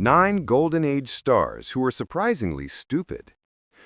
9 Golden Age stars who were surprisingly stupid.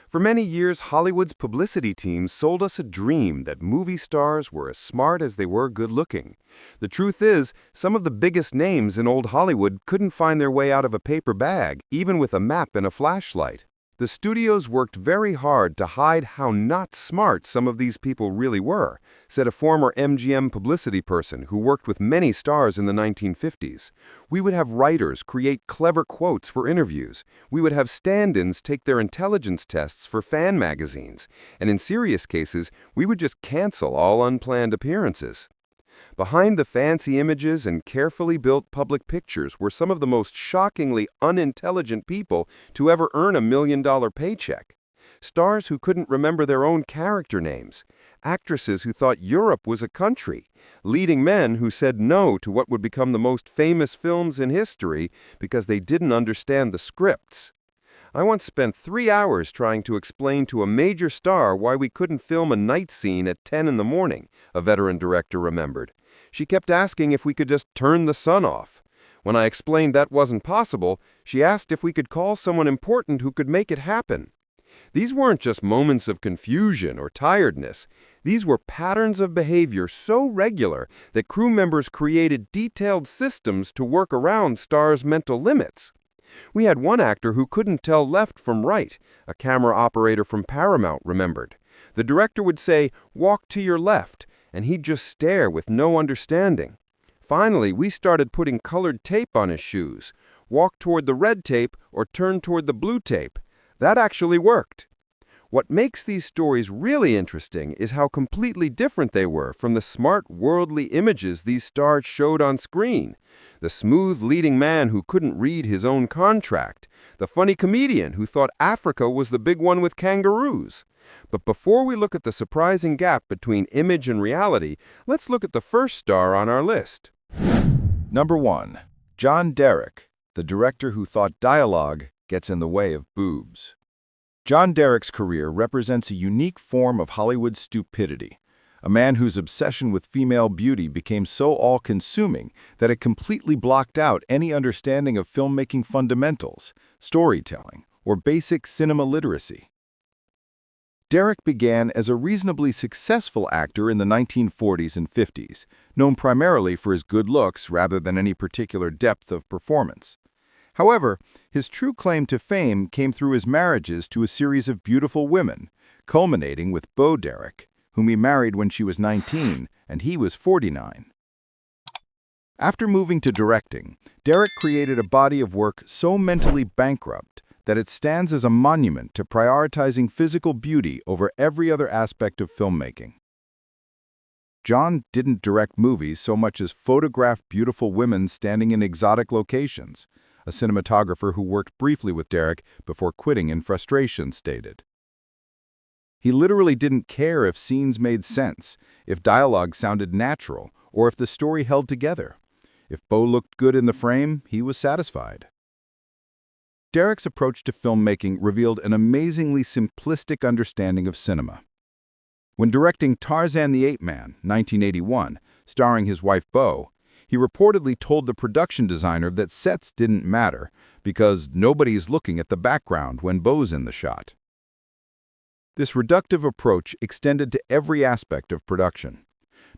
For many years, Hollywood's publicity team sold us a dream that movie stars were as smart as they were good-looking. The truth is, some of the biggest names in old Hollywood couldn't find their way out of a paper bag, even with a map and a flashlight. The studios worked very hard to hide how not smart some of these people really were, said a former MGM publicity person who worked with many stars in the 1950s. We would have writers create clever quotes for interviews. We would have stand-ins take their intelligence tests for fan magazines. And in serious cases, we would just cancel all unplanned appearances. Behind the fancy images and carefully built public pictures were some of the most shockingly unintelligent people to ever earn $1 million paycheck. Stars who couldn't remember their own character names, actresses who thought Europe was a country, leading men who said no to what would become the most famous films in history because they didn't understand the scripts. I once spent 3 hours trying to explain to a major star why we couldn't film a night scene at 10 in the morning, a veteran director remembered. She kept asking if we could just turn the sun off. When I explained that wasn't possible, she asked if we could call someone important who could make it happen. These weren't just moments of confusion or tiredness. These were patterns of behavior so regular that crew members created detailed systems to work around stars' mental limits. We had one actor who couldn't tell left from right, a camera operator from Paramount remembered. The director would say, "Walk to your left," and he'd just stare with no understanding. Finally, we started putting colored tape on his shoes. Walk toward the red tape or turn toward the blue tape. That actually worked. What makes these stories really interesting is how completely different they were from the smart, worldly images these stars showed on screen. The smooth leading man who couldn't read his own contract. The funny comedian who thought Africa was the big one with kangaroos. But before we look at the surprising gap between image and reality, let's look at the first star on our list. Number 1. John Derek, the director who thought dialogue gets in the way of boobs. John Derek's career represents a unique form of Hollywood stupidity, a man whose obsession with female beauty became so all-consuming that it completely blocked out any understanding of filmmaking fundamentals, storytelling, or basic cinema literacy. Derek began as a reasonably successful actor in the 1940s and 50s, known primarily for his good looks rather than any particular depth of performance. However, his true claim to fame came through his marriages to a series of beautiful women, culminating with Bo Derek, whom he married when she was 19 and he was 49. After moving to directing, Derek created a body of work so mentally bankrupt that it stands as a monument to prioritizing physical beauty over every other aspect of filmmaking. John didn't direct movies so much as photograph beautiful women standing in exotic locations, a cinematographer who worked briefly with Derek before quitting in frustration stated. He literally didn't care if scenes made sense, if dialogue sounded natural, or if the story held together. If Bo looked good in the frame, he was satisfied. Derek's approach to filmmaking revealed an amazingly simplistic understanding of cinema. When directing Tarzan the Ape Man, 1981, starring his wife Bo, he reportedly told the production designer that sets didn't matter because nobody's looking at the background when Bo's in the shot. This reductive approach extended to every aspect of production.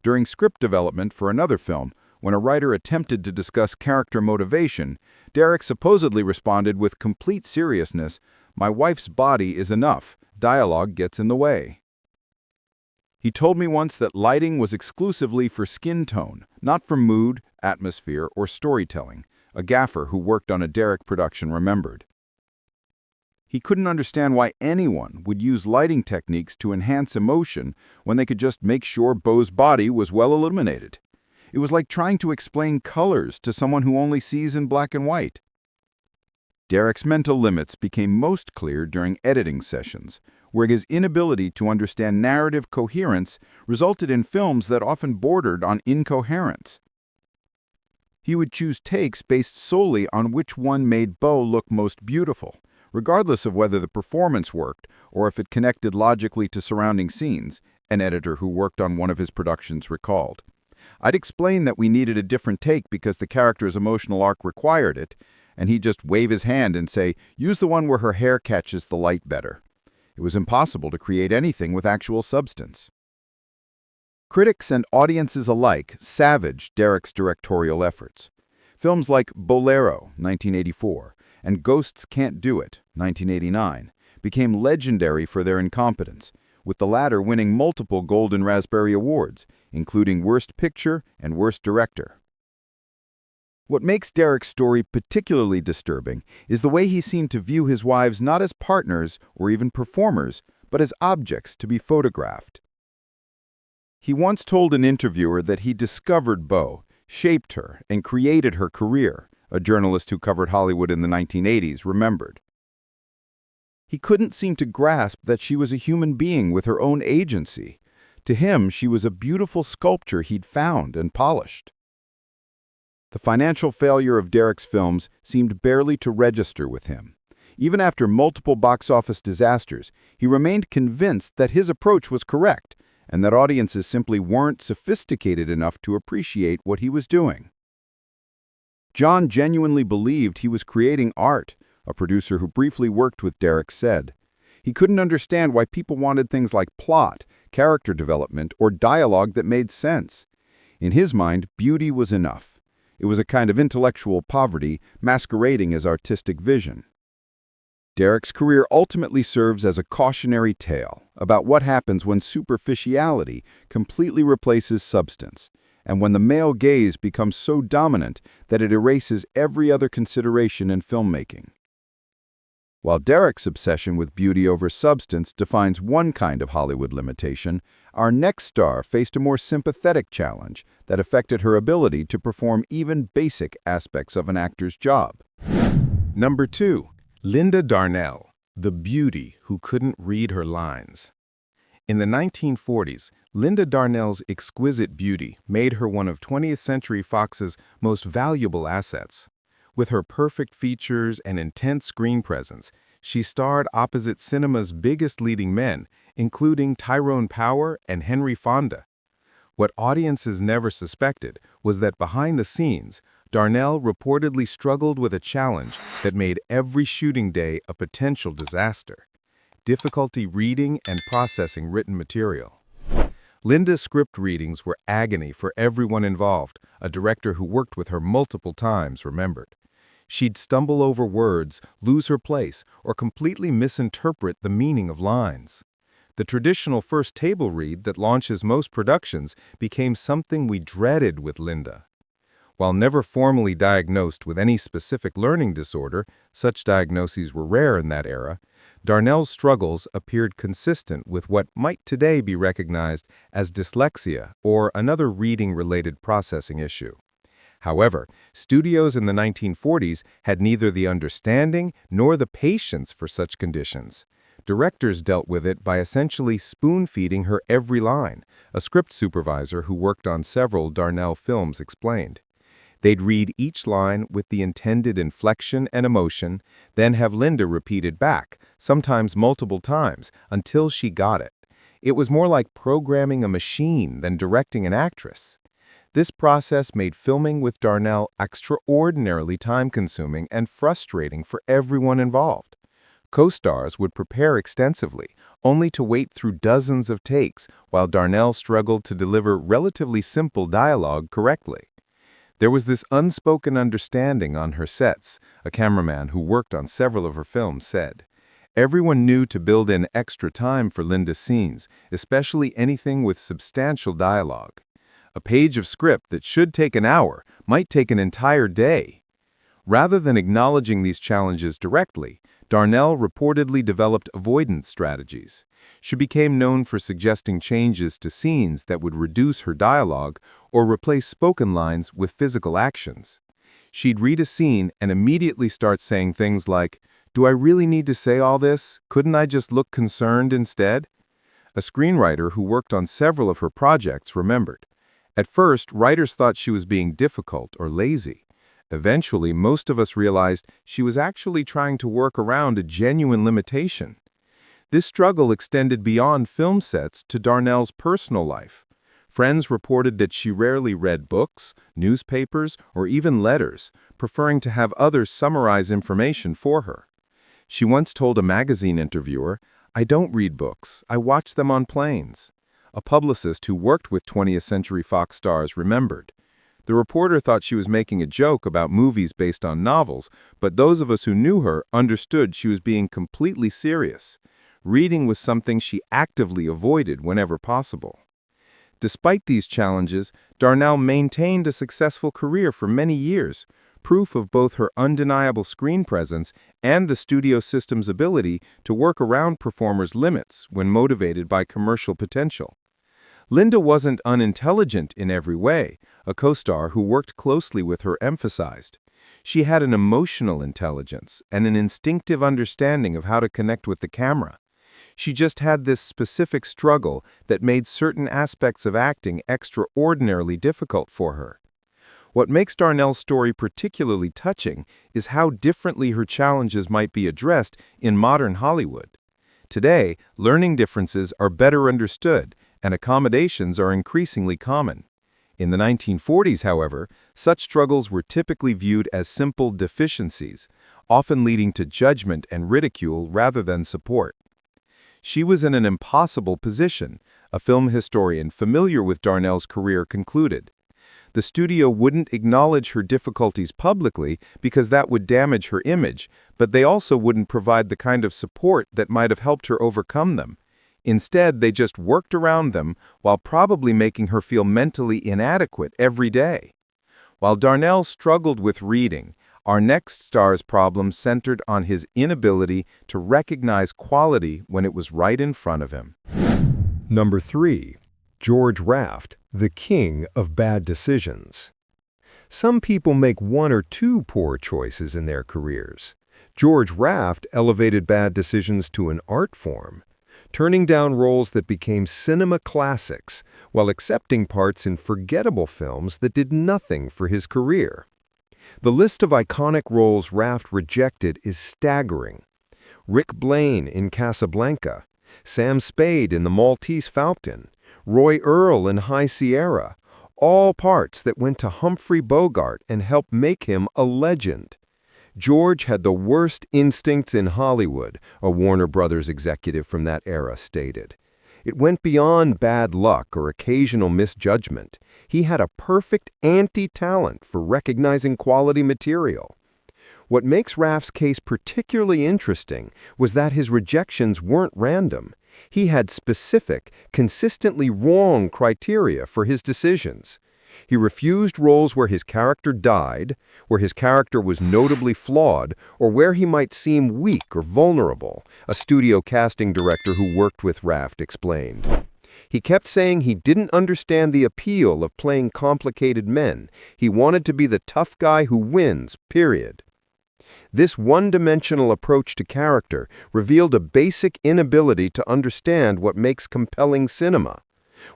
During script development for another film, when a writer attempted to discuss character motivation, Derek supposedly responded with complete seriousness, "My wife's body is enough, dialogue gets in the way." He told me once that lighting was exclusively for skin tone, not for mood, atmosphere, or storytelling, a gaffer who worked on a Derek production remembered. He couldn't understand why anyone would use lighting techniques to enhance emotion when they could just make sure Bo's body was well illuminated. It was like trying to explain colors to someone who only sees in black and white. Derek's mental limits became most clear during editing sessions, where his inability to understand narrative coherence resulted in films that often bordered on incoherence. He would choose takes based solely on which one made Bo look most beautiful, regardless of whether the performance worked or if it connected logically to surrounding scenes, an editor who worked on one of his productions recalled. I'd explain that we needed a different take because the character's emotional arc required it, and he'd just wave his hand and say, "Use the one where her hair catches the light better." It was impossible to create anything with actual substance. Critics and audiences alike savaged Derek's directorial efforts. Films like Bolero, 1984, and Ghosts Can't Do It, 1989, became legendary for their incompetence, with the latter winning multiple Golden Raspberry Awards, including Worst Picture and Worst Director. What makes Derek's story particularly disturbing is the way he seemed to view his wives not as partners or even performers, but as objects to be photographed. He once told an interviewer that he discovered Beau, shaped her, and created her career, a journalist who covered Hollywood in the 1980s remembered. He couldn't seem to grasp that she was a human being with her own agency. To him, she was a beautiful sculpture he'd found and polished. The financial failure of Derek's films seemed barely to register with him. Even after multiple box office disasters, he remained convinced that his approach was correct, and that audiences simply weren't sophisticated enough to appreciate what he was doing. John genuinely believed he was creating art, a producer who briefly worked with Derek said. He couldn't understand why people wanted things like plot, character development, or dialogue that made sense. In his mind, beauty was enough. It was a kind of intellectual poverty masquerading as artistic vision. Derek's career ultimately serves as a cautionary tale about what happens when superficiality completely replaces substance, and when the male gaze becomes so dominant that it erases every other consideration in filmmaking. While Derek's obsession with beauty over substance defines one kind of Hollywood limitation, our next star faced a more sympathetic challenge that affected her ability to perform even basic aspects of an actor's job. Number 2. Linda Darnell, the beauty who couldn't read her lines. In the 1940s, Linda Darnell's exquisite beauty made her one of 20th Century Fox's most valuable assets. With her perfect features and intense screen presence, she starred opposite cinema's biggest leading men, including Tyrone Power and Henry Fonda. What audiences never suspected was that behind the scenes, Darnell reportedly struggled with a challenge that made every shooting day a potential disaster: difficulty reading and processing written material. Linda's script readings were agony for everyone involved, a director who worked with her multiple times remembered. She'd stumble over words, lose her place, or completely misinterpret the meaning of lines. The traditional first table read that launches most productions became something we dreaded with Linda. While never formally diagnosed with any specific learning disorder, such diagnoses were rare in that era, Darnell's struggles appeared consistent with what might today be recognized as dyslexia or another reading-related processing issue. However, studios in the 1940s had neither the understanding nor the patience for such conditions. Directors dealt with it by essentially spoon-feeding her every line, a script supervisor who worked on several Darnell films explained. They'd read each line with the intended inflection and emotion, then have Linda repeat it back, sometimes multiple times, until she got it. It was more like programming a machine than directing an actress. This process made filming with Darnell extraordinarily time-consuming and frustrating for everyone involved. Co-stars would prepare extensively, only to wait through dozens of takes while Darnell struggled to deliver relatively simple dialogue correctly. There was this unspoken understanding on her sets, a cameraman who worked on several of her films said. Everyone knew to build in extra time for Linda's scenes, especially anything with substantial dialogue. A page of script that should take an hour might take an entire day. Rather than acknowledging these challenges directly, Darnell reportedly developed avoidance strategies. She became known for suggesting changes to scenes that would reduce her dialogue or replace spoken lines with physical actions. She'd read a scene and immediately start saying things like, "Do I really need to say all this? Couldn't I just look concerned instead?" A screenwriter who worked on several of her projects remembered. At first, writers thought she was being difficult or lazy. Eventually, most of us realized she was actually trying to work around a genuine limitation. This struggle extended beyond film sets to Darnell's personal life. Friends reported that she rarely read books, newspapers, or even letters, preferring to have others summarize information for her. She once told a magazine interviewer, "I don't read books, I watch them on planes." A publicist who worked with 20th Century Fox stars remembered. The reporter thought she was making a joke about movies based on novels, but those of us who knew her understood she was being completely serious. Reading was something she actively avoided whenever possible. Despite these challenges, Darnell maintained a successful career for many years, proof of both her undeniable screen presence and the studio system's ability to work around performers' limits when motivated by commercial potential. Linda wasn't unintelligent in every way, a co-star who worked closely with her emphasized. She had an emotional intelligence and an instinctive understanding of how to connect with the camera. She just had this specific struggle that made certain aspects of acting extraordinarily difficult for her. What makes Darnell's story particularly touching is how differently her challenges might be addressed in modern Hollywood. Today, learning differences are better understood, and accommodations are increasingly common. In the 1940s, however, such struggles were typically viewed as simple deficiencies, often leading to judgment and ridicule rather than support. She was in an impossible position, a film historian familiar with Darnell's career concluded. The studio wouldn't acknowledge her difficulties publicly because that would damage her image, but they also wouldn't provide the kind of support that might have helped her overcome them. Instead, they just worked around them while probably making her feel mentally inadequate every day. While Darnell struggled with reading, our next star's problem centered on his inability to recognize quality when it was right in front of him. Number 3. George Raft, the king of bad decisions. Some people make one or two poor choices in their careers. George Raft elevated bad decisions to an art form, turning down roles that became cinema classics while accepting parts in forgettable films that did nothing for his career. The list of iconic roles Raft rejected is staggering. Rick Blaine in Casablanca, Sam Spade in The Maltese Falcon, Roy Earle in High Sierra, all parts that went to Humphrey Bogart and helped make him a legend. George had the worst instincts in Hollywood, a Warner Brothers executive from that era stated. It went beyond bad luck or occasional misjudgment. He had a perfect anti-talent for recognizing quality material. What makes Raft's case particularly interesting was that his rejections weren't random. He had specific, consistently wrong criteria for his decisions. He refused roles where his character died, where his character was notably flawed, or where he might seem weak or vulnerable, a studio casting director who worked with Raft explained. He kept saying he didn't understand the appeal of playing complicated men. He wanted to be the tough guy who wins, period. This one-dimensional approach to character revealed a basic inability to understand what makes compelling cinema.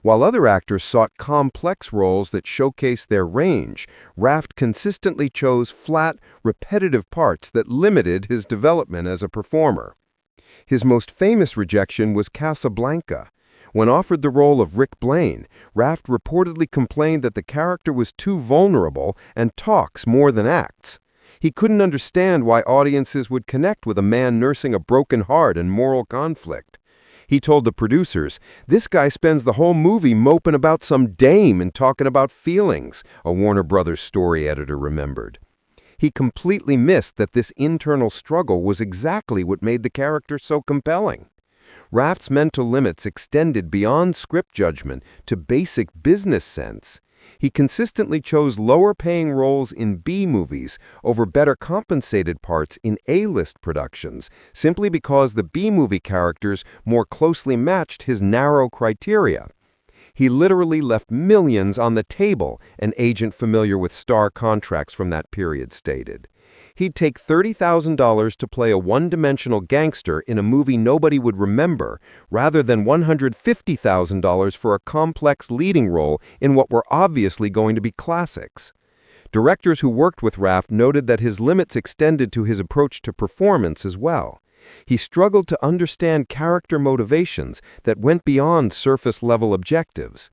While other actors sought complex roles that showcased their range, Raft consistently chose flat, repetitive parts that limited his development as a performer. His most famous rejection was Casablanca. When offered the role of Rick Blaine, Raft reportedly complained that the character was too vulnerable and talks more than acts. He couldn't understand why audiences would connect with a man nursing a broken heart and moral conflict. He told the producers, "This guy spends the whole movie moping about some dame and talking about feelings," a Warner Brothers story editor remembered. He completely missed that this internal struggle was exactly what made the character so compelling. Raft's mental limits extended beyond script judgment to basic business sense. He consistently chose lower-paying roles in B-movies over better-compensated parts in A-list productions, simply because the B-movie characters more closely matched his narrow criteria. He literally left millions on the table, an agent familiar with star contracts from that period stated. He'd take $30,000 to play a one-dimensional gangster in a movie nobody would remember, rather than $150,000 for a complex leading role in what were obviously going to be classics. Directors who worked with Raft noted that his limits extended to his approach to performance as well. He struggled to understand character motivations that went beyond surface-level objectives.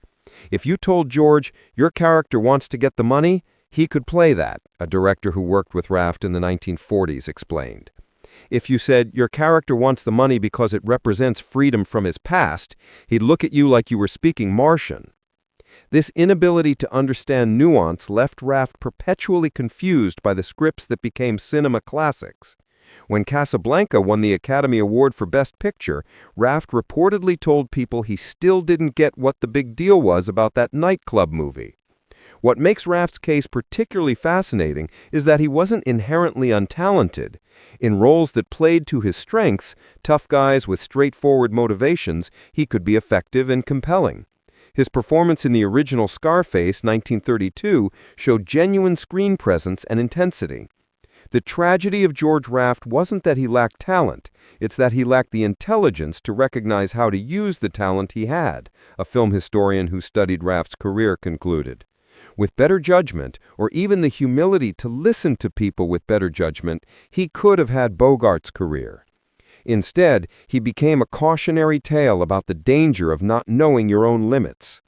If you told George, "Your character wants to get the money," He could play that, a director who worked with Raft in the 1940s explained. If you said your character wants the money because it represents freedom from his past, he'd look at you like you were speaking Martian. This inability to understand nuance left Raft perpetually confused by the scripts that became cinema classics. When Casablanca won the Academy Award for Best Picture, Raft reportedly told people he still didn't get what the big deal was about that nightclub movie. What makes Raft's case particularly fascinating is that he wasn't inherently untalented. In roles that played to his strengths, tough guys with straightforward motivations, he could be effective and compelling. His performance in the original Scarface, 1932, showed genuine screen presence and intensity. The tragedy of George Raft wasn't that he lacked talent, it's that he lacked the intelligence to recognize how to use the talent he had, a film historian who studied Raft's career concluded. With better judgment, or even the humility to listen to people with better judgment, he could have had Bogart's career. Instead, he became a cautionary tale about the danger of not knowing your own limits.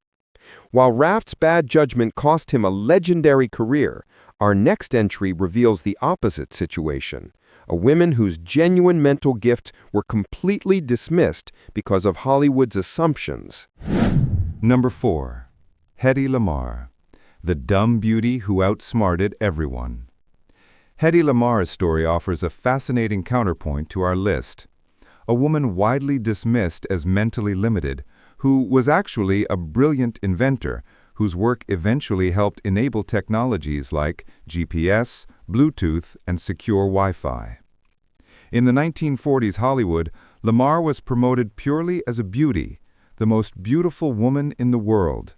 While Raft's bad judgment cost him a legendary career, our next entry reveals the opposite situation, a woman whose genuine mental gifts were completely dismissed because of Hollywood's assumptions. Number 4. Hedy Lamarr, the dumb beauty who outsmarted everyone. Hedy Lamarr's story offers a fascinating counterpoint to our list. A woman widely dismissed as mentally limited, who was actually a brilliant inventor, whose work eventually helped enable technologies like GPS, Bluetooth, and secure Wi-Fi. In the 1940s Hollywood, Lamarr was promoted purely as a beauty, the most beautiful woman in the world.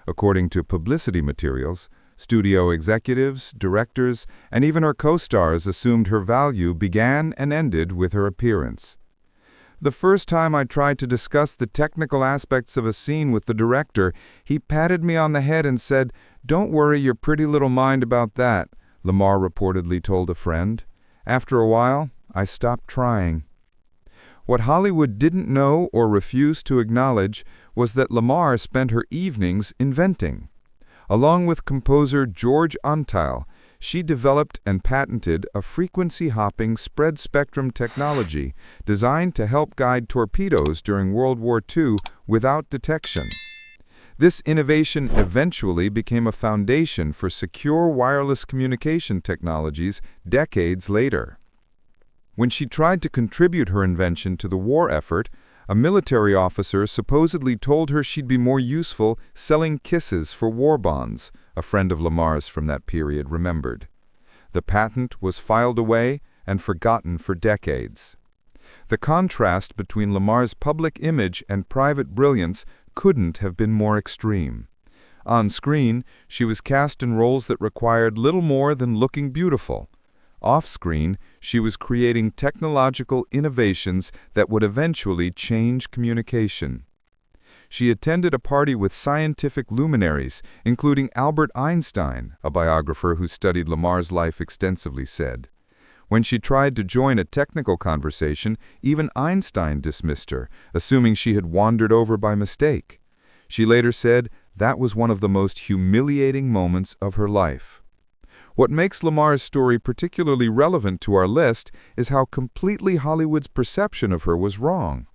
According to publicity materials, studio executives, directors, and even her co-stars assumed her value began and ended with her appearance. The first time I tried to discuss the technical aspects of a scene with the director, he patted me on the head and said, "Don't worry your pretty little mind about that," Lamarr reportedly told a friend. After a while, I stopped trying. What Hollywood didn't know or refused to acknowledge was that Lamarr spent her evenings inventing. Along with composer George Untold, she developed and patented a frequency-hopping spread-spectrum technology designed to help guide torpedoes during World War II without detection. This innovation eventually became a foundation for secure wireless communication technologies decades later. When she tried to contribute her invention to the war effort, a military officer supposedly told her she'd be more useful selling kisses for war bonds, a friend of Lamarr's from that period remembered. The patent was filed away and forgotten for decades. The contrast between Lamarr's public image and private brilliance couldn't have been more extreme. On screen, she was cast in roles that required little more than looking beautiful. Off-screen, she was creating technological innovations that would eventually change communication. She attended a party with scientific luminaries, including Albert Einstein, a biographer who studied Lamarr's life extensively said. When she tried to join a technical conversation, even Einstein dismissed her, assuming she had wandered over by mistake. She later said that was one of the most humiliating moments of her life. What makes Lamarr's story particularly relevant to our list is how completely Hollywood's perception of her was wrong.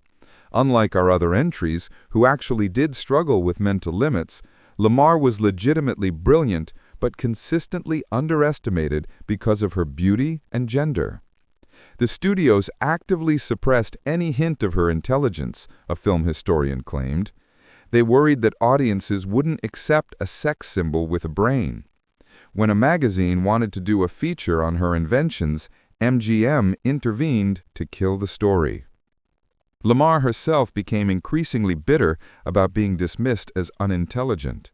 Unlike our other entries, who actually did struggle with mental limits, Lamarr was legitimately brilliant but consistently underestimated because of her beauty and gender. The studios actively suppressed any hint of her intelligence, a film historian claimed. They worried that audiences wouldn't accept a sex symbol with a brain. When a magazine wanted to do a feature on her inventions, MGM intervened to kill the story. Lamarr herself became increasingly bitter about being dismissed as unintelligent.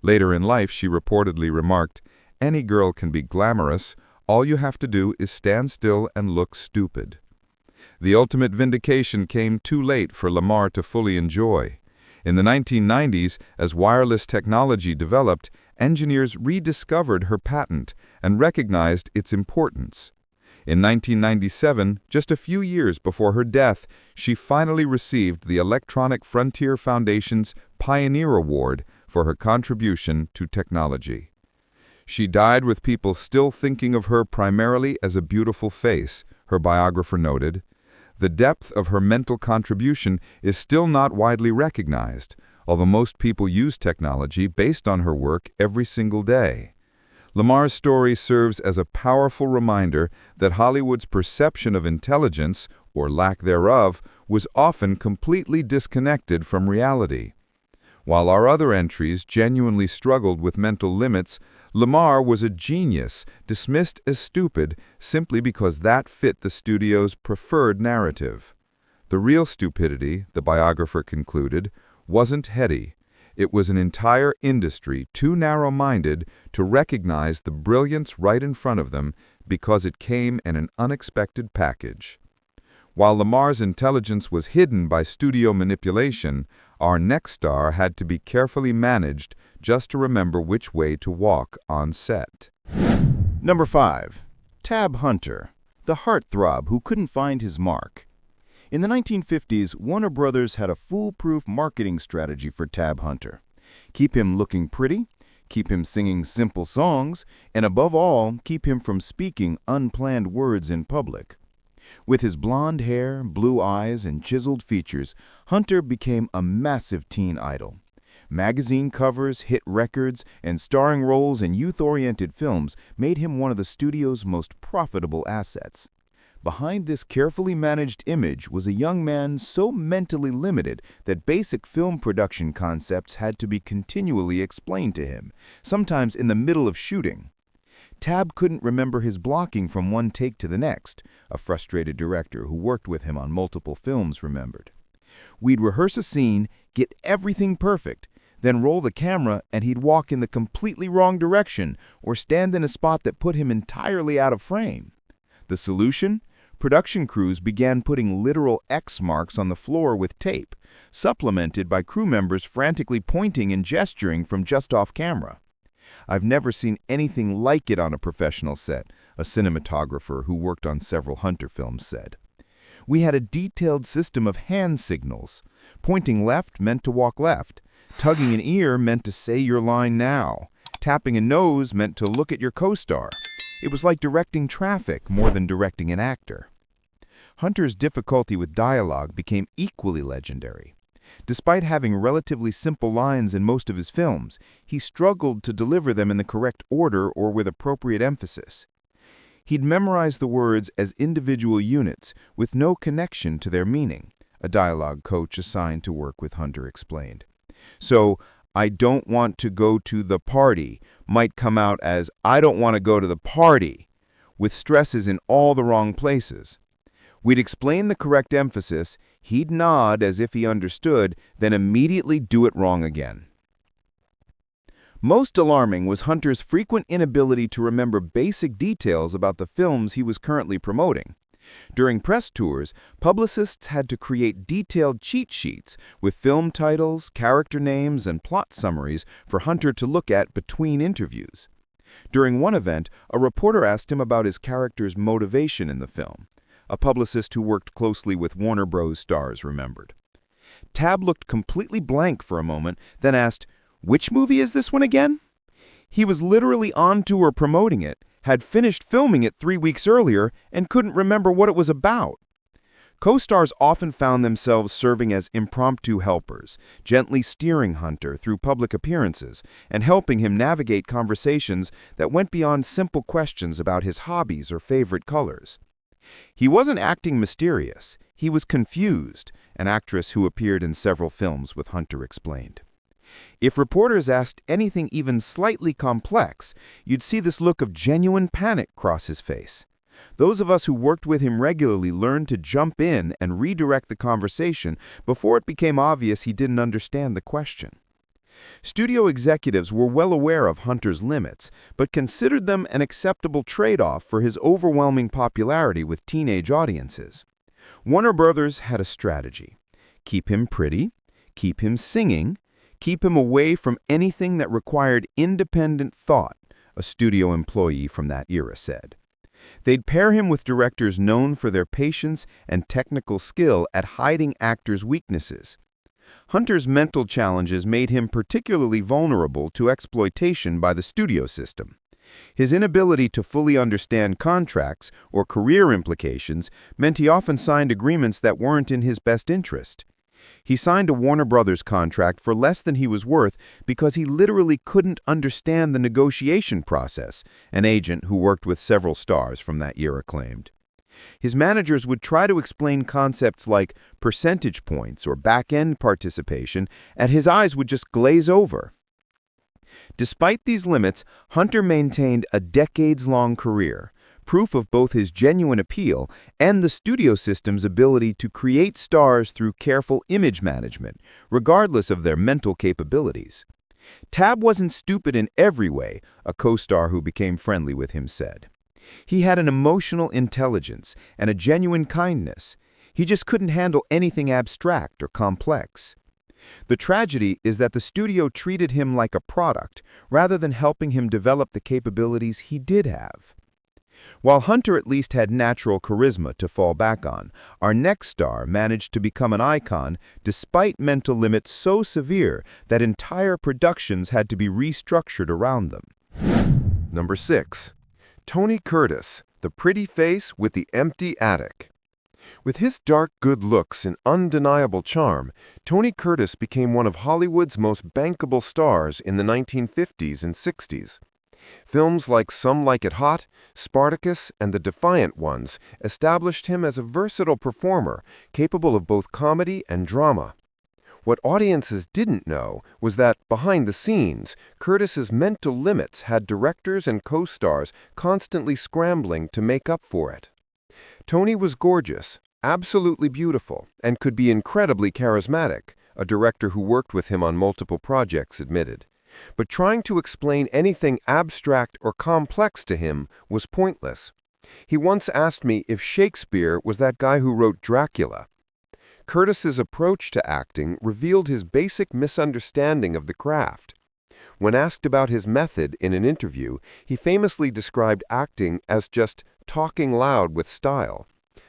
Later in life, she reportedly remarked, "Any girl can be glamorous. All you have to do is stand still and look stupid." The ultimate vindication came too late for Lamarr to fully enjoy. In the 1990s, as wireless technology developed, engineers rediscovered her patent and recognized its importance. In 1997, just a few years before her death, she finally received the Electronic Frontier Foundation's Pioneer Award for her contribution to technology. She died with people still thinking of her primarily as a beautiful face, her biographer noted. The depth of her mental contribution is still not widely recognized, although most people use technology based on her work every single day. Lamarr's story serves as a powerful reminder that Hollywood's perception of intelligence, or lack thereof, was often completely disconnected from reality. While our other entries genuinely struggled with mental limits, Lamarr was a genius, dismissed as stupid simply because that fit the studio's preferred narrative. The real stupidity, the biographer concluded, wasn't Hedy. It was an entire industry too narrow-minded to recognize the brilliance right in front of them because it came in an unexpected package. While Lamarr's intelligence was hidden by studio manipulation, our next star had to be carefully managed just to remember which way to walk on set. Number 5. Tab Hunter, the heartthrob who couldn't find his mark. In the 1950s, Warner Brothers had a foolproof marketing strategy for Tab Hunter. Keep him looking pretty, keep him singing simple songs, and above all, keep him from speaking unplanned words in public. With his blonde hair, blue eyes, and chiseled features, Hunter became a massive teen idol. Magazine covers, hit records, and starring roles in youth-oriented films made him one of the studio's most profitable assets. Behind this carefully managed image was a young man so mentally limited that basic film production concepts had to be continually explained to him, sometimes in the middle of shooting. Tab couldn't remember his blocking from one take to the next, a frustrated director who worked with him on multiple films remembered. We'd rehearse a scene, get everything perfect, then roll the camera and he'd walk in the completely wrong direction or stand in a spot that put him entirely out of frame. The solution? Production crews began putting literal X marks on the floor with tape, supplemented by crew members frantically pointing and gesturing from just off camera. I've never seen anything like it on a professional set, a cinematographer who worked on several Hunter films said. We had a detailed system of hand signals. Pointing left meant to walk left. Tugging an ear meant to say your line now. Tapping a nose meant to look at your co-star. It was like directing traffic more than directing an actor. Hunter's difficulty with dialogue became equally legendary. Despite having relatively simple lines in most of his films, he struggled to deliver them in the correct order or with appropriate emphasis. He'd memorize the words as individual units with no connection to their meaning, a dialogue coach assigned to work with Hunter explained. So, "I don't want to go to the party" might come out as "I don't want to go to the party," with stresses in all the wrong places. We'd explain the correct emphasis, he'd nod as if he understood, then immediately do it wrong again. Most alarming was Hunter's frequent inability to remember basic details about the films he was currently promoting. During press tours, publicists had to create detailed cheat sheets with film titles, character names, and plot summaries for Hunter to look at between interviews. During one event, a reporter asked him about his character's motivation in the film. A publicist who worked closely with Warner Bros. Stars remembered. Tab looked completely blank for a moment, then asked, "Which movie is this one again?" He was literally on tour promoting it, had finished filming it 3 weeks earlier, and couldn't remember what it was about. Co-stars often found themselves serving as impromptu helpers, gently steering Hunter through public appearances and helping him navigate conversations that went beyond simple questions about his hobbies or favorite colors. He wasn't acting mysterious, he was confused, an actress who appeared in several films with Hunter explained. If reporters asked anything even slightly complex, you'd see this look of genuine panic cross his face. Those of us who worked with him regularly learned to jump in and redirect the conversation before it became obvious he didn't understand the question. Studio executives were well aware of Hunter's limits, but considered them an acceptable trade-off for his overwhelming popularity with teenage audiences. Warner Brothers had a strategy. Keep him pretty, keep him singing, keep him away from anything that required independent thought, a studio employee from that era said. They'd pair him with directors known for their patience and technical skill at hiding actors' weaknesses. Hunter's mental challenges made him particularly vulnerable to exploitation by the studio system. His inability to fully understand contracts or career implications meant he often signed agreements that weren't in his best interest. He signed a Warner Brothers contract for less than he was worth because he literally couldn't understand the negotiation process, an agent who worked with several stars from that era claimed. His managers would try to explain concepts like percentage points or back-end participation, and his eyes would just glaze over. Despite these limits, Hunter maintained a decades-long career, proof of both his genuine appeal and the studio system's ability to create stars through careful image management, regardless of their mental capabilities. Tab wasn't stupid in every way, a co-star who became friendly with him said. He had an emotional intelligence and a genuine kindness. He just couldn't handle anything abstract or complex. The tragedy is that the studio treated him like a product, rather than helping him develop the capabilities he did have. While Hunter at least had natural charisma to fall back on, our next star managed to become an icon despite mental limits so severe that entire productions had to be restructured around them. Number 6. Tony Curtis, the pretty face with the empty attic. With his dark good looks and undeniable charm, Tony Curtis became one of Hollywood's most bankable stars in the 1950s and 60s. Films like Some Like It Hot, Spartacus, and The Defiant Ones established him as a versatile performer, capable of both comedy and drama. What audiences didn't know was that, behind the scenes, Curtis's mental limits had directors and co-stars constantly scrambling to make up for it. Tony was gorgeous, absolutely beautiful, and could be incredibly charismatic, a director who worked with him on multiple projects admitted. But trying to explain anything abstract or complex to him was pointless. He once asked me if Shakespeare was that guy who wrote Dracula. Curtis's approach to acting revealed his basic misunderstanding of the craft. When asked about his method in an interview, he famously described acting as just talking loud with style,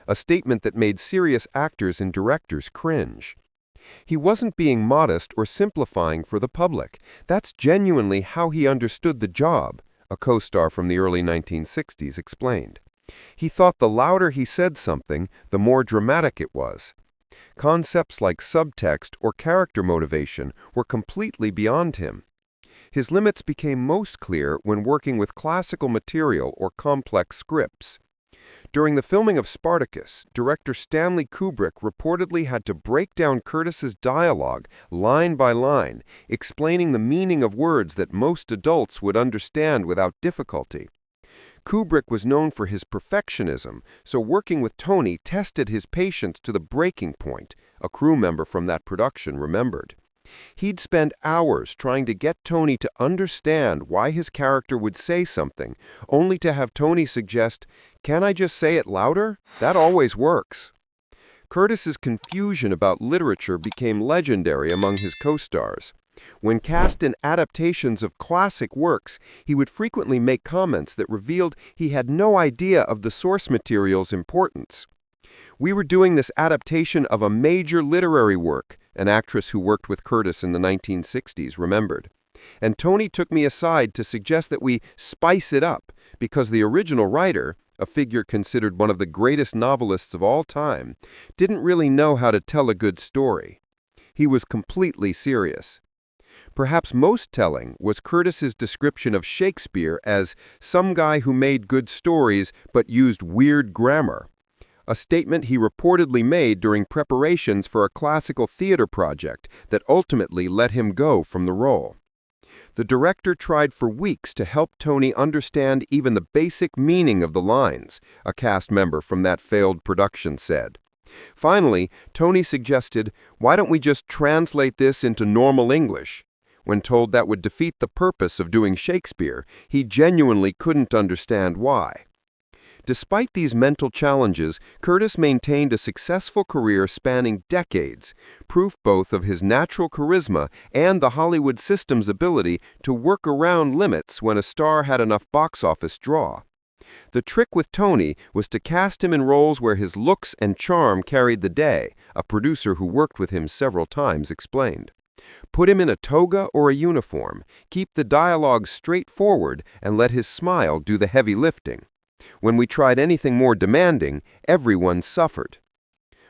a statement that made serious actors and directors cringe. He wasn't being modest or simplifying for the public. That's genuinely how he understood the job, a co-star from the early 1960s explained. He thought the louder he said something, the more dramatic it was. Concepts like subtext or character motivation were completely beyond him. His limits became most clear when working with classical material or complex scripts. During the filming of Spartacus, director Stanley Kubrick reportedly had to break down Curtis's dialogue line by line, explaining the meaning of words that most adults would understand without difficulty. Kubrick was known for his perfectionism, so working with Tony tested his patience to the breaking point, a crew member from that production remembered. He'd spend hours trying to get Tony to understand why his character would say something, only to have Tony suggest, "Can I just say it louder? That always works." Curtis's confusion about literature became legendary among his co-stars. When cast in adaptations of classic works, he would frequently make comments that revealed he had no idea of the source material's importance. "We were doing this adaptation of a major literary work," an actress who worked with Curtis in the 1960s remembered. "And Tony took me aside to suggest that we spice it up, because the original writer, a figure considered one of the greatest novelists of all time, didn't really know how to tell a good story." He was completely serious. Perhaps most telling was Curtis's description of Shakespeare as some guy who made good stories but used weird grammar, a statement he reportedly made during preparations for a classical theater project that ultimately let him go from the role. The director tried for weeks to help Tony understand even the basic meaning of the lines, a cast member from that failed production said. Finally, Tony suggested, "Why don't we just translate this into normal English?" When told that would defeat the purpose of doing Shakespeare, he genuinely couldn't understand why. Despite these mental challenges, Curtis maintained a successful career spanning decades, proof both of his natural charisma and the Hollywood system's ability to work around limits when a star had enough box office draw. The trick with Tony was to cast him in roles where his looks and charm carried the day, a producer who worked with him several times explained. Put him in a toga or a uniform, keep the dialogue straightforward, and let his smile do the heavy lifting. When we tried anything more demanding, everyone suffered.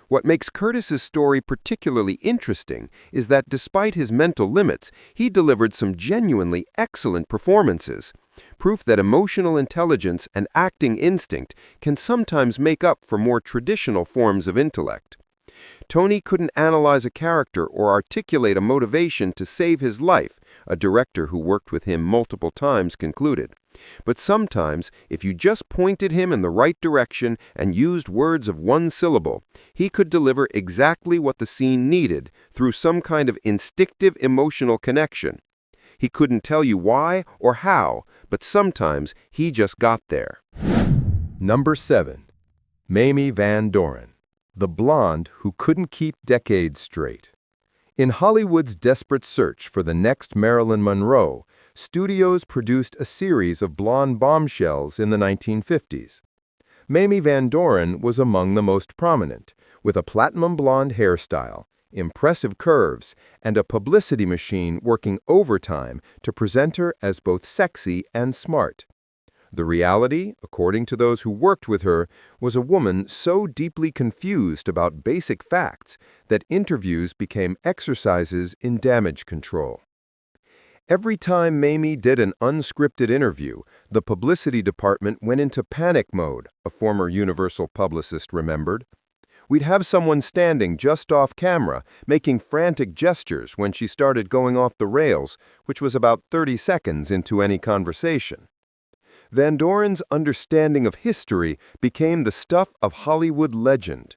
What makes Curtis's story particularly interesting is that despite his mental limits, he delivered some genuinely excellent performances, proof that emotional intelligence and acting instinct can sometimes make up for more traditional forms of intellect. Tony couldn't analyze a character or articulate a motivation to save his life, a director who worked with him multiple times concluded. But sometimes, if you just pointed him in the right direction and used words of one syllable, he could deliver exactly what the scene needed through some kind of instinctive emotional connection. He couldn't tell you why or how, but sometimes he just got there. Number 7. Mamie Van Doren, the blonde who couldn't keep decades straight. In Hollywood's desperate search for the next Marilyn Monroe, studios produced a series of blonde bombshells in the 1950s. Mamie Van Doren was among the most prominent, with a platinum blonde hairstyle, impressive curves, and a publicity machine working overtime to present her as both sexy and smart. The reality, according to those who worked with her, was a woman so deeply confused about basic facts that interviews became exercises in damage control. Every time Mamie did an unscripted interview, the publicity department went into panic mode, a former Universal publicist remembered. We'd have someone standing just off camera, making frantic gestures when she started going off the rails, which was about 30 seconds into any conversation. Van Doren's understanding of history became the stuff of Hollywood legend.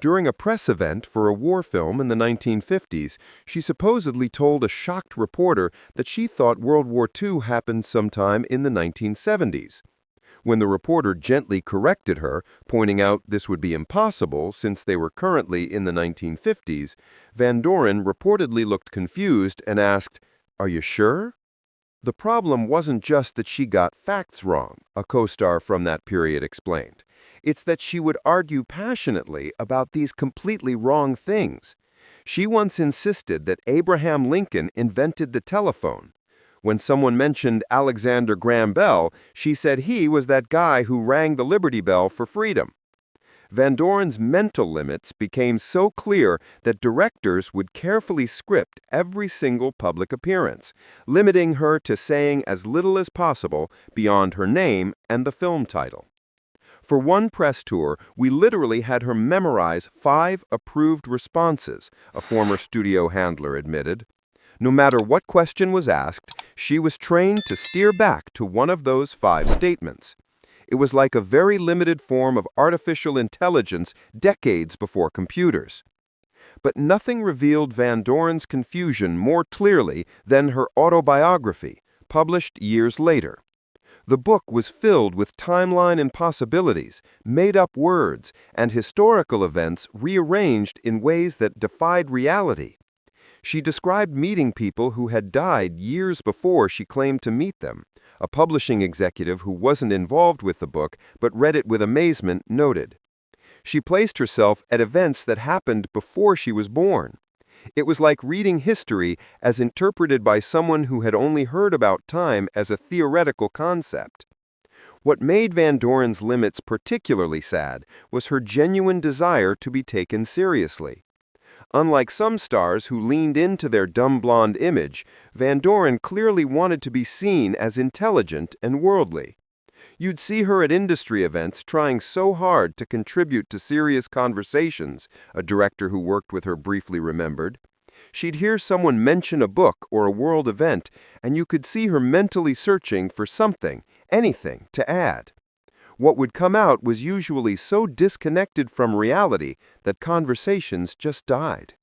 During a press event for a war film in the 1950s, she supposedly told a shocked reporter that she thought World War II happened sometime in the 1970s. When the reporter gently corrected her, pointing out this would be impossible since they were currently in the 1950s, Van Doren reportedly looked confused and asked, "Are you sure?" The problem wasn't just that she got facts wrong, a co-star from that period explained. It's that she would argue passionately about these completely wrong things. She once insisted that Abraham Lincoln invented the telephone. When someone mentioned Alexander Graham Bell, she said he was that guy who rang the Liberty Bell for freedom. Van Doren's mental limits became so clear that directors would carefully script every single public appearance, limiting her to saying as little as possible beyond her name and the film title. For one press tour, we literally had her memorize 5 approved responses, a former studio handler admitted. No matter what question was asked, she was trained to steer back to one of those 5 statements. It was like a very limited form of artificial intelligence decades before computers. But nothing revealed Van Doren's confusion more clearly than her autobiography, published years later. The book was filled with timeline impossibilities, made-up words, and historical events rearranged in ways that defied reality. She described meeting people who had died years before she claimed to meet them. A publishing executive who wasn't involved with the book but read it with amazement noted. She placed herself at events that happened before she was born. It was like reading history as interpreted by someone who had only heard about time as a theoretical concept. What made Van Doren's limits particularly sad was her genuine desire to be taken seriously. Unlike some stars who leaned into their dumb blonde image, Van Doren clearly wanted to be seen as intelligent and worldly. You'd see her at industry events trying so hard to contribute to serious conversations, a director who worked with her briefly remembered. She'd hear someone mention a book or a world event, and you could see her mentally searching for something, anything, to add. What would come out was usually so disconnected from reality that conversations just died.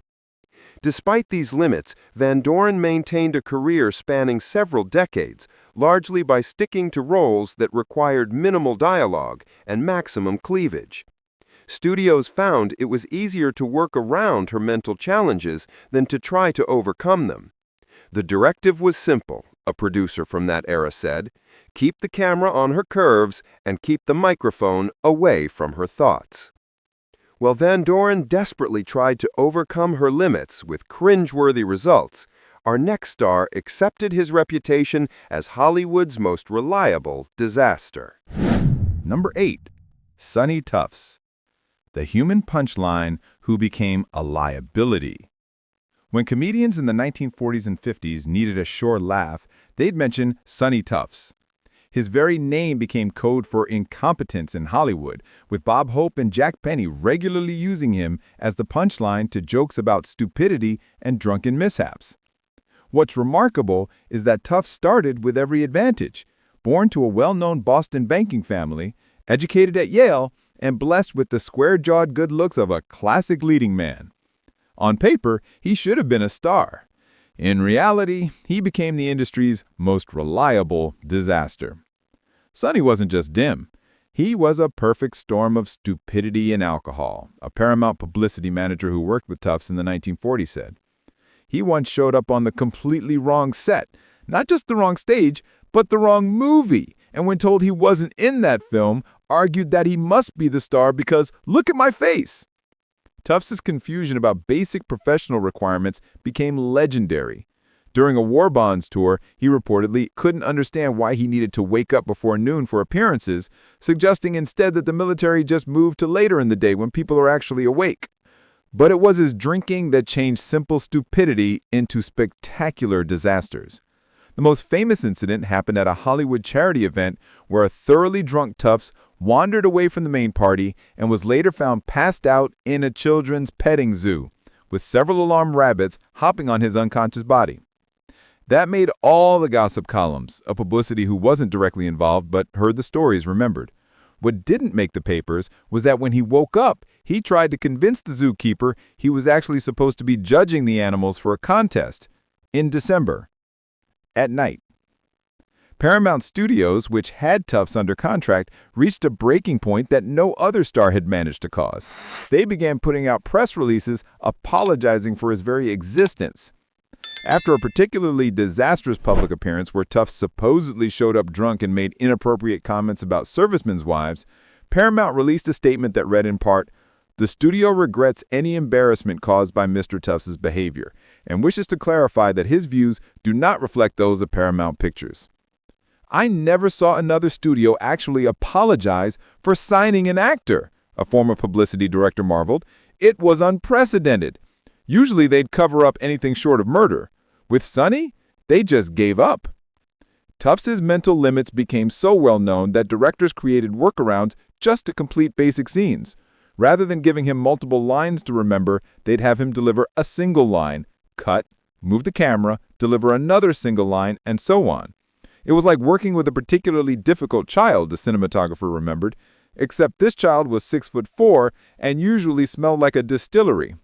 Despite these limits, Van Doren maintained a career spanning several decades, largely by sticking to roles that required minimal dialogue and maximum cleavage. Studios found it was easier to work around her mental challenges than to try to overcome them. The directive was simple, a producer from that era said. Keep the camera on her curves and keep the microphone away from her thoughts. While Van Doren desperately tried to overcome her limits with cringeworthy results, our next star accepted his reputation as Hollywood's most reliable disaster. Number 8. Sonny Tufts, the human punchline who became a liability. When comedians in the 1940s and 50s needed a sure laugh, they'd mention Sonny Tufts. His very name became code for incompetence in Hollywood, with Bob Hope and Jack Benny regularly using him as the punchline to jokes about stupidity and drunken mishaps. What's remarkable is that Tufts started with every advantage. Born to a well-known Boston banking family, educated at Yale, and blessed with the square-jawed good looks of a classic leading man. On paper, he should have been a star. In reality, he became the industry's most reliable disaster. Sonny wasn't just dim. He was a perfect storm of stupidity and alcohol, a Paramount publicity manager who worked with Tufts in the 1940s said. He once showed up on the completely wrong set, not just the wrong stage, but the wrong movie, and when told he wasn't in that film, argued that he must be the star because, look at my face. Tufts' confusion about basic professional requirements became legendary. During a war bonds tour, he reportedly couldn't understand why he needed to wake up before noon for appearances, suggesting instead that the military just moved to later in the day when people are actually awake. But it was his drinking that changed simple stupidity into spectacular disasters. The most famous incident happened at a Hollywood charity event where a thoroughly drunk Tufts wandered away from the main party and was later found passed out in a children's petting zoo, with several alarmed rabbits hopping on his unconscious body. That made all the gossip columns, a publicity who wasn't directly involved but heard the stories remembered. What didn't make the papers was that when he woke up, he tried to convince the zookeeper he was actually supposed to be judging the animals for a contest in December, at night. Paramount Studios, which had Tufts under contract, reached a breaking point that no other star had managed to cause. They began putting out press releases apologizing for his very existence. After a particularly disastrous public appearance where Tufts supposedly showed up drunk and made inappropriate comments about servicemen's wives, Paramount released a statement that read in part, "The studio regrets any embarrassment caused by Mr. Tufts' behavior and wishes to clarify that his views do not reflect those of Paramount Pictures." I never saw another studio actually apologize for signing an actor, a former publicity director marveled. It was unprecedented. Usually they'd cover up anything short of murder. With Sonny, they just gave up. Tufts' mental limits became so well known that directors created workarounds just to complete basic scenes. Rather than giving him multiple lines to remember, they'd have him deliver a single line, cut, move the camera, deliver another single line, and so on. It was like working with a particularly difficult child, the cinematographer remembered, except this child was 6'4" and usually smelled like a distillery.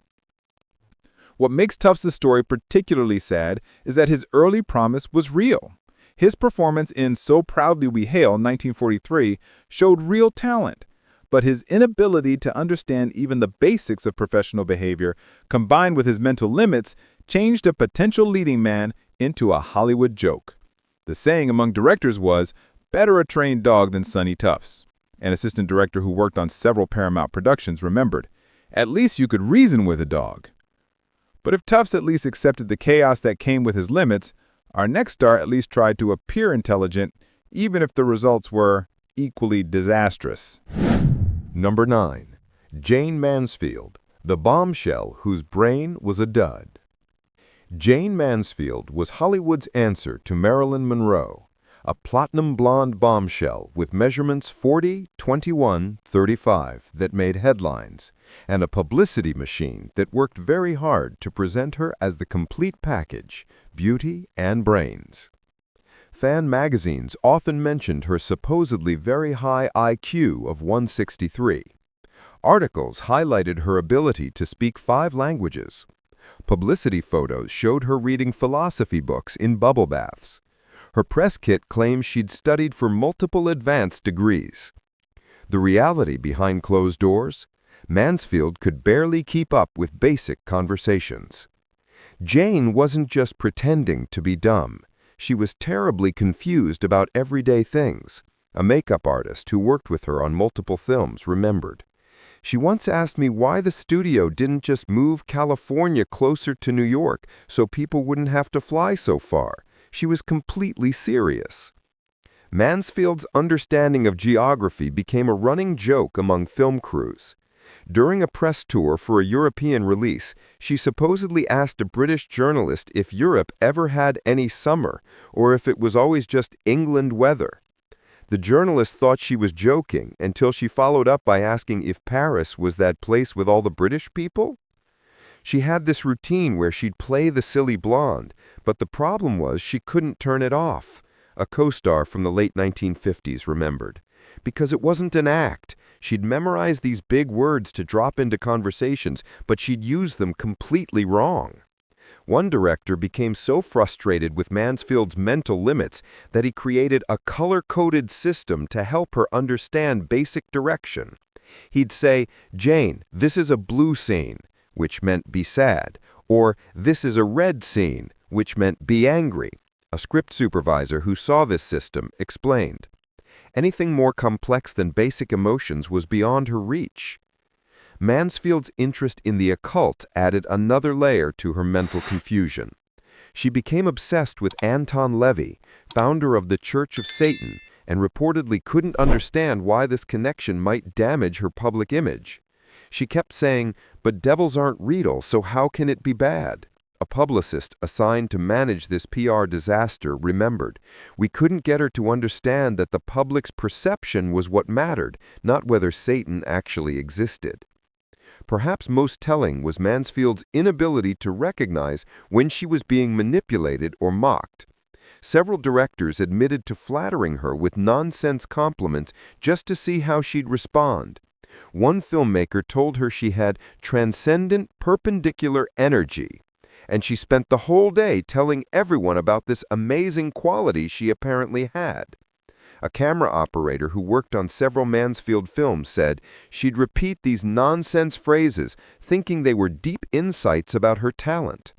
What makes Tufts' story particularly sad is that his early promise was real. His performance in So Proudly We Hail, 1943, showed real talent, but his inability to understand even the basics of professional behavior, combined with his mental limits, changed a potential leading man into a Hollywood joke. The saying among directors was, "Better a trained dog than Sonny Tufts." An assistant director who worked on several Paramount productions remembered, "At least you could reason with a dog." But if Tufts at least accepted the chaos that came with his limits, our next star at least tried to appear intelligent, even if the results were equally disastrous. Number 9. Jayne Mansfield, the bombshell whose brain was a dud. Jayne Mansfield was Hollywood's answer to Marilyn Monroe, a platinum blonde bombshell with measurements 40, 21, 35 that made headlines, and a publicity machine that worked very hard to present her as the complete package, beauty and brains. Fan magazines often mentioned her supposedly very high IQ of 163. Articles highlighted her ability to speak 5 languages. Publicity photos showed her reading philosophy books in bubble baths. Her press kit claims she'd studied for multiple advanced degrees. The reality behind closed doors? Mansfield could barely keep up with basic conversations. Jayne wasn't just pretending to be dumb. She was terribly confused about everyday things. A makeup artist who worked with her on multiple films remembered. She once asked me why the studio didn't just move California closer to New York so people wouldn't have to fly so far. She was completely serious. Mansfield's understanding of geography became a running joke among film crews. During a press tour for a European release, she supposedly asked a British journalist if Europe ever had any summer, or if it was always just England weather. The journalist thought she was joking until she followed up by asking if Paris was that place with all the British people. She had this routine where she'd play the silly blonde, but the problem was she couldn't turn it off, a co-star from the late 1950s remembered. Because it wasn't an act. She'd memorize these big words to drop into conversations, but she'd use them completely wrong. One director became so frustrated with Mansfield's mental limits that he created a color-coded system to help her understand basic direction. He'd say, "Jane, this is a blue scene," which meant be sad, or "this is a red scene," which meant be angry. A script supervisor who saw this system explained. Anything more complex than basic emotions was beyond her reach. Mansfield's interest in the occult added another layer to her mental confusion. She became obsessed with Anton LaVey, founder of the Church of Satan, and reportedly couldn't understand why this connection might damage her public image. She kept saying, "But devils aren't real, so how can it be bad?" A publicist assigned to manage this PR disaster remembered, "We couldn't get her to understand that the public's perception was what mattered, not whether Satan actually existed." Perhaps most telling was Mansfield's inability to recognize when she was being manipulated or mocked. Several directors admitted to flattering her with nonsense compliments just to see how she'd respond. One filmmaker told her she had transcendent perpendicular energy, and she spent the whole day telling everyone about this amazing quality she apparently had. A camera operator who worked on several Mansfield films said she'd repeat these nonsense phrases, thinking they were deep insights about her talent.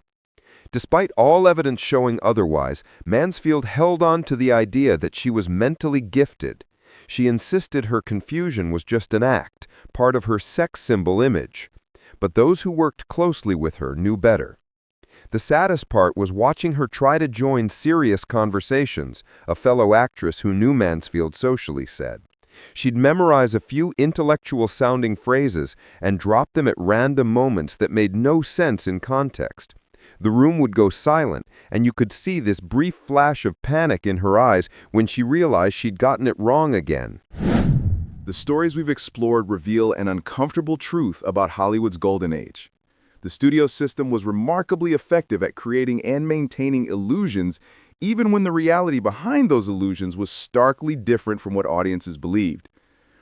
Despite all evidence showing otherwise, Mansfield held on to the idea that she was mentally gifted. She insisted her confusion was just an act, part of her sex symbol image. But those who worked closely with her knew better. The saddest part was watching her try to join serious conversations, a fellow actress who knew Mansfield socially said. She'd memorize a few intellectual-sounding phrases and drop them at random moments that made no sense in context. The room would go silent, and you could see this brief flash of panic in her eyes when she realized she'd gotten it wrong again. The stories we've explored reveal an uncomfortable truth about Hollywood's golden age. The studio system was remarkably effective at creating and maintaining illusions, even when the reality behind those illusions was starkly different from what audiences believed.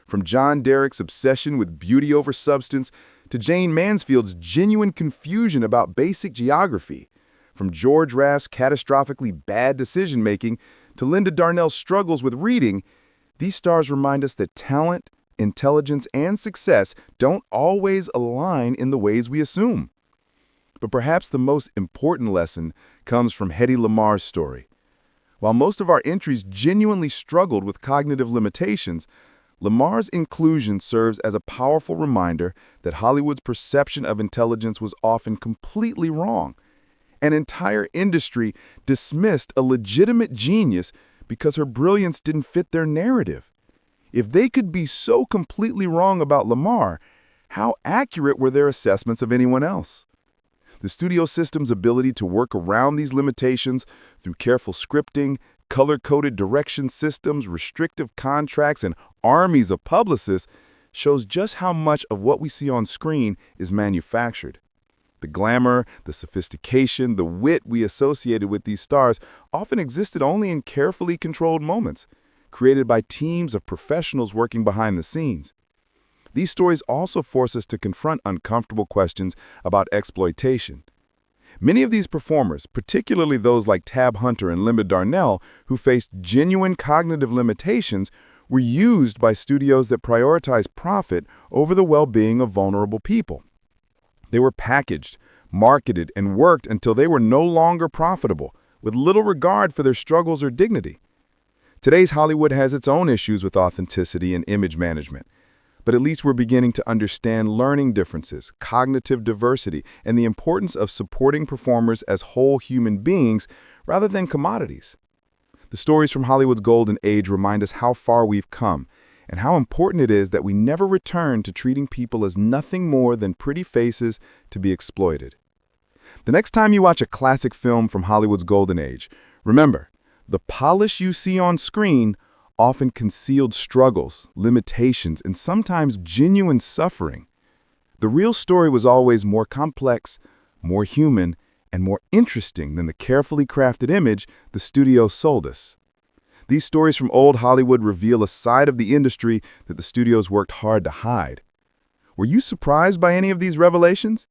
From John Derek's obsession with beauty over substance to Jayne Mansfield's genuine confusion about basic geography, from George Raft's catastrophically bad decision-making to Linda Darnell's struggles with reading, these stars remind us that talent, intelligence, and success don't always align in the ways we assume. But perhaps the most important lesson comes from Hedy Lamarr's story. While most of our entries genuinely struggled with cognitive limitations, Lamarr's inclusion serves as a powerful reminder that Hollywood's perception of intelligence was often completely wrong. An entire industry dismissed a legitimate genius because her brilliance didn't fit their narrative. If they could be so completely wrong about Lamarr, how accurate were their assessments of anyone else? The studio system's ability to work around these limitations through careful scripting, color-coded direction systems, restrictive contracts, and armies of publicists shows just how much of what we see on screen is manufactured. The glamour, the sophistication, the wit we associated with these stars often existed only in carefully controlled moments, created by teams of professionals working behind the scenes. These stories also force us to confront uncomfortable questions about exploitation. Many of these performers, particularly those like Tab Hunter and Linda Darnell, who faced genuine cognitive limitations, were used by studios that prioritize profit over the well-being of vulnerable people. They were packaged, marketed, and worked until they were no longer profitable, with little regard for their struggles or dignity. Today's Hollywood has its own issues with authenticity and image management. But at least we're beginning to understand learning differences, cognitive diversity, and the importance of supporting performers as whole human beings rather than commodities. The stories from Hollywood's golden age remind us how far we've come and how important it is that we never return to treating people as nothing more than pretty faces to be exploited. The next time you watch a classic film from Hollywood's golden age, remember, the polish you see on screen often concealed struggles, limitations, and sometimes genuine suffering. The real story was always more complex, more human, and more interesting than the carefully crafted image the studio sold us. These stories from old Hollywood reveal a side of the industry that the studios worked hard to hide. Were you surprised by any of these revelations?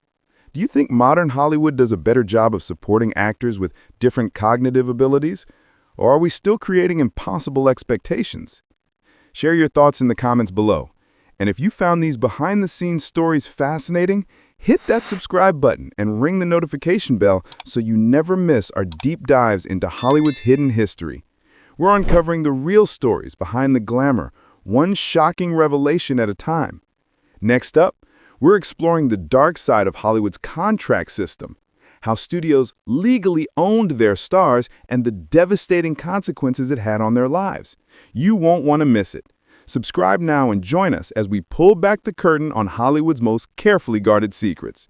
Do you think modern Hollywood does a better job of supporting actors with different cognitive abilities? Or are we still creating impossible expectations? Share your thoughts in the comments below. And if you found these behind-the-scenes stories fascinating, hit that subscribe button and ring the notification bell so you never miss our deep dives into Hollywood's hidden history. We're uncovering the real stories behind the glamour, one shocking revelation at a time. Next up, we're exploring the dark side of Hollywood's contract system, how studios legally owned their stars and the devastating consequences it had on their lives. You won't want to miss it. Subscribe now and join us as we pull back the curtain on Hollywood's most carefully guarded secrets.